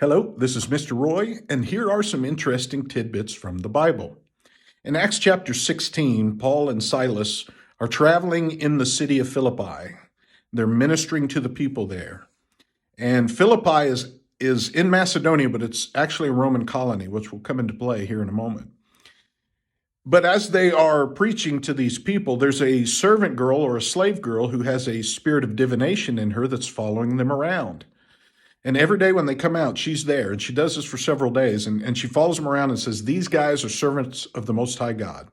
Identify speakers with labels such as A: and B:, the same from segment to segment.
A: Hello, this is Mr. Roy, and here are some interesting tidbits from the Bible. In Acts chapter 16, Paul and Silas are traveling in the city of Philippi. They're ministering to the people there. And Philippi is in Macedonia, but it's actually a Roman colony, which will come into play here in a moment. But as they are preaching to these people, there's a servant girl or a slave girl who has a spirit of divination in her that's following them around. And every day when they come out, she's there. And she does this for several days. And she follows them around and says, these guys are servants of the Most High God.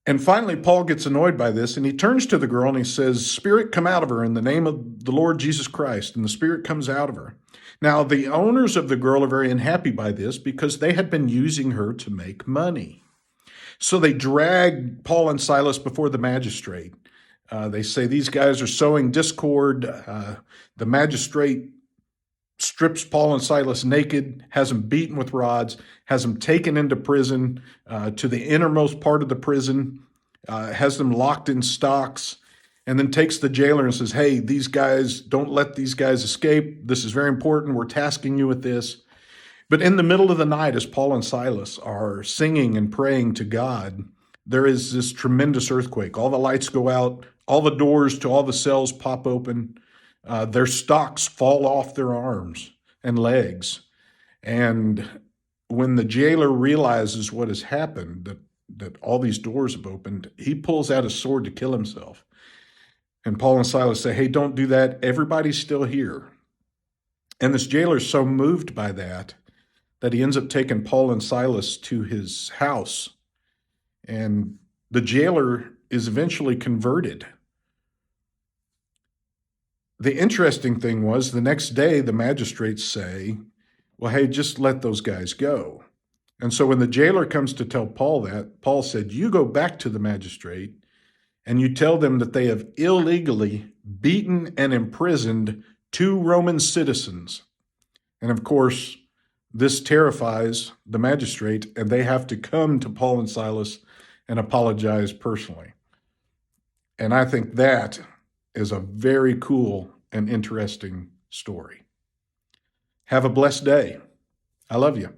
A: And finally, Paul gets annoyed by this. And he turns to the girl and he says, Spirit, come out of her in the name of the Lord Jesus Christ. And the spirit comes out of her. Now, the owners of the girl are very unhappy by this because they had been using her to make money. So they drag Paul and Silas before the magistrate. They say these guys are sowing discord. The magistrate strips Paul and Silas naked, has them beaten with rods, has them taken into prison, to the innermost part of the prison, has them locked in stocks, and then takes the jailer and says, hey, these guys, don't let these guys escape. This is very important. We're tasking you with this. But in the middle of the night, as Paul and Silas are singing and praying to God, there is this tremendous earthquake. All the lights go out, all the doors to all the cells pop open. Their stocks fall off their arms and legs. And when the jailer realizes what has happened, that all these doors have opened, he pulls out a sword to kill himself. And Paul and Silas say, hey, don't do that. Everybody's still here. And this jailer is so moved by that he ends up taking Paul and Silas to his house. And the jailer is eventually converted. The interesting thing was the next day, the magistrates say, well, hey, just let those guys go. And so when the jailer comes to tell Paul that, Paul said, you go back to the magistrate and you tell them that they have illegally beaten and imprisoned 2 Roman citizens. And of course, this terrifies the magistrate, and they have to come to Paul and Silas and apologize personally. And I think that is a very cool and interesting story. Have a blessed day. I love you.